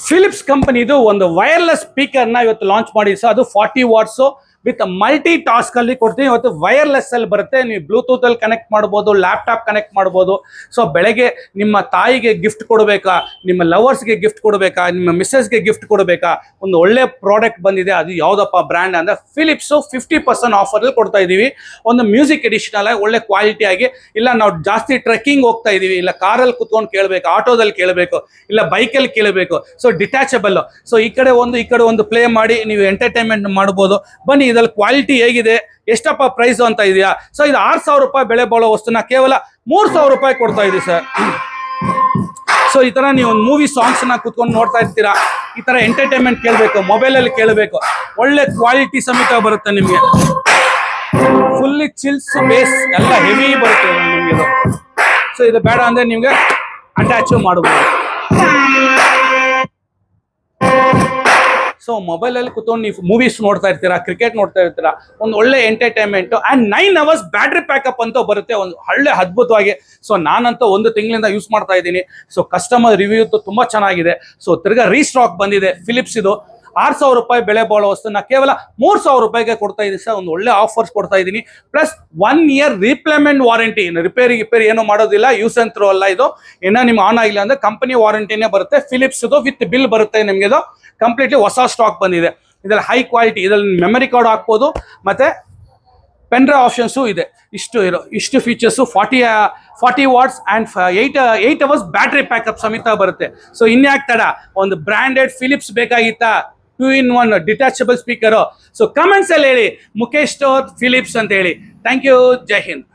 Philips ಕಂಪನಿದು ಒಂದು wireless ಸ್ಪೀಕರ್ನ ಇವತ್ತು ಲಾಂಚ್ ಮಾಡಿ ಸರ್. ಅದು 40 ವಾಟ್ಸು ವಿತ್ ಮಲ್ಟಿ ಟಾಸ್ಕ್ ಅಲ್ಲಿ ಕೊಡ್ತೀನಿ. ಇವತ್ತು ವೈರ್ಲೆಸ್ ಅಲ್ಲಿ ಬರುತ್ತೆ. ನೀವು ಬ್ಲೂಟೂತ್ ಅಲ್ಲಿ ಕನೆಕ್ಟ್ ಮಾಡ್ಬೋದು, ಲ್ಯಾಪ್ಟಾಪ್ ಕನೆಕ್ಟ್ ಮಾಡ್ಬೋದು. ಸೊ ಬೆಳಗ್ಗೆ ನಿಮ್ಮ ತಾಯಿಗೆ ಗಿಫ್ಟ್ ಕೊಡಬೇಕಾ, ನಿಮ್ಮ ಲವರ್ಸ್ಗೆ ಗಿಫ್ಟ್ ಕೊಡಬೇಕಾ, ನಿಮ್ಮ ಮಿಸ್ಸಸ್ಗೆ ಗಿಫ್ಟ್ ಕೊಡಬೇಕಾ, ಒಂದು ಒಳ್ಳೆ ಪ್ರಾಡಕ್ಟ್ ಬಂದಿದೆ. ಅದು ಯಾವುದಪ್ಪ ಬ್ರ್ಯಾಂಡ್ ಅಂದ್ರೆ ಫಿಲಿಪ್ಸು 50% ಆಫರ್ ಅಲ್ಲಿ ಕೊಡ್ತಾ ಇದೀವಿ. ಒಂದು ಮ್ಯೂಸಿಕ್ ಎಡಿಷನಲ್ ಆಗಿ ಒಳ್ಳೆ ಕ್ವಾಲಿಟಿ ಆಗಿ. ಇಲ್ಲ ನಾವು ಜಾಸ್ತಿ ಟ್ರೆಕ್ಕಿಂಗ್ ಹೋಗ್ತಾ ಇದೀವಿ, ಇಲ್ಲ ಕಾರಲ್ಲಿ ಕುತ್ಕೊಂಡು ಕೇಳಬೇಕು, ಆಟೋದಲ್ಲಿ ಕೇಳಬೇಕು, ಇಲ್ಲ ಬೈಕಲ್ಲಿ ಕೇಳಬೇಕು. So detachable. ಸೊ ಈ ಕಡೆ ಒಂದು ಪ್ಲೇ ಮಾಡಿ ನೀವು ಎಂಟರ್ಟೈನ್ಮೆಂಟ್ ಮಾಡ್ಬೋದು. ಬನ್ನಿ, ಇದ್ರಲ್ಲಿ ಕ್ವಾಲಿಟಿ ಹೇಗಿದೆ, ಎಷ್ಟಪ್ಪ ಪ್ರೈಸ್ ಅಂತ ಇದೆಯಾ. ಸೊ ಇದು 6,000 ರೂಪಾಯಿ ಬೆಲೆ ಬಾಳೋ ವಸ್ತುನ ಕೇವಲ 3,000 ರೂಪಾಯಿ ಕೊಡ್ತಾ ಇದೀವಿ ಸರ್. ಸೊ ಈ ತರ ನೀವು ಒಂದು ಮೂವಿ ಸಾಂಗ್ಸ್ ನ ಕುತ್ಕೊಂಡು ನೋಡ್ತಾ ಇರ್ತೀರಾ, ಈ ತರ ಎಂಟರ್ಟೈನ್ಮೆಂಟ್ ಕೇಳಬೇಕು, ಮೊಬೈಲ್ ಅಲ್ಲಿ ಕೇಳಬೇಕು, ಒಳ್ಳೆ ಕ್ವಾಲಿಟಿ ಸಮೇತ ಬರುತ್ತೆ ನಿಮಗೆ. ಫುಲ್ಲಿ ಚಿಲ್ಸ್ ಬೇಸ್ ಎಲ್ಲ ಹೆವಿ ಬರುತ್ತೆ ನಿಮಗೆ. ಸೊ ಇದು ಬೇಡ ಅಂದ್ರೆ ನಿಮ್ಗೆ ಅಟ್ಯಾಚ್ ಮಾಡಬಹುದು. ಸೊ ಮೊಬೈಲ್ ಅಲ್ಲಿ ಕುತ್ಕೊಂಡು ನೀವು ಮೂವೀಸ್ ನೋಡ್ತಾ ಇರ್ತೀರಾ, ಕ್ರಿಕೆಟ್ ನೋಡ್ತಾ ಇರ್ತೀರಾ, ಒಂದು ಒಳ್ಳೆ entertainment and 9 hours battery pack up ಅಂತ ಬರುತ್ತೆ, ಒಂದು ಒಳ್ಳೆ ಅದ್ಭುತವಾಗಿ. ಸೊ ನಾನಂತೂ 1 ತಿಂಗಳಿಂದ ಯೂಸ್ ಮಾಡ್ತಾ ಇದ್ದೀನಿ. ಸೊ ಕಸ್ಟಮರ್ ರಿವ್ಯೂ ತುಂಬಾ ಚೆನ್ನಾಗಿದೆ. ಸೊ ತಿರ್ಗಾ ರೀಸ್ಟಾಕ್ ಬಂದಿದೆ ಫಿಲಿಪ್ಸ್ ಇದು. 6,000 ರೂಪಾಯಿ ಬೆಲೆ ಬಾಳೋ ವಸ್ತುನ ಕೇವಲ 3,000 ರೂಪಾಯಿಗೆ ಕೊಡ್ತಾ ಇದೀನಿ ಸರ್. ಒಂದು ಒಳ್ಳೆ ಆಫರ್ಸ್ ಕೊಡ್ತಾ ಇದ್ದೀನಿ. Plus 1 year replacement warranty. Repair ಏನೂ ಮಾಡೋದಿಲ್ಲ, ಯೂಸ್ ಅಂಡ್ ಥ್ರೋ ಅಲ್ಲ ಇದು. ಏನೋ ನಿಮ್ಗೆ ಆನ್ ಆಗಿಲ್ಲ ಅಂದ್ರೆ ಕಂಪನಿ ವಾರಂಟಿನೇ ಬರುತ್ತೆ. ಫಿಲಿಪ್ಸ್ ಇದು ವಿತ್ ಬಿಲ್ ಬರುತ್ತೆ ನಿಮಗೆ. ಇದು ಕಂಪ್ಲೀಟ್ಲಿ ಹೊಸ ಸ್ಟಾಕ್ ಬಂದಿದೆ. ಇದರಲ್ಲಿ ಹೈ ಕ್ವಾಲಿಟಿ, ಇದರಲ್ಲಿ ಮೆಮರಿ ಕಾರ್ಡ್ ಹಾಕ್ಬೋದು, ಮತ್ತೆ ಪೆನ್ ಡ್ರೈವ್ ಆಪ್ಷನ್ಸು ಇದೆ. ಇಷ್ಟು features 40 watts and 8 hours battery backup ಸಮೇತ ಬರುತ್ತೆ. ಸೊ ಇನ್ಯಾಕ್ ತಡ, ಒಂದು ಬ್ರ್ಯಾಂಡೆಡ್ ಫಿಲಿಪ್ಸ್ ಬೇಕಾಗಿತ್ತಾ, 2-in-1 detachable speaker. So comments ಅಲ್ಲಿ ಹೇಳಿ ಮುಖೇಶ್ ಸ್ಟೋರ್ ಫಿಲಿಪ್ಸ್ ಅಂತ ಹೇಳಿ. Thank you. ಜೈ ಹಿಂದ್.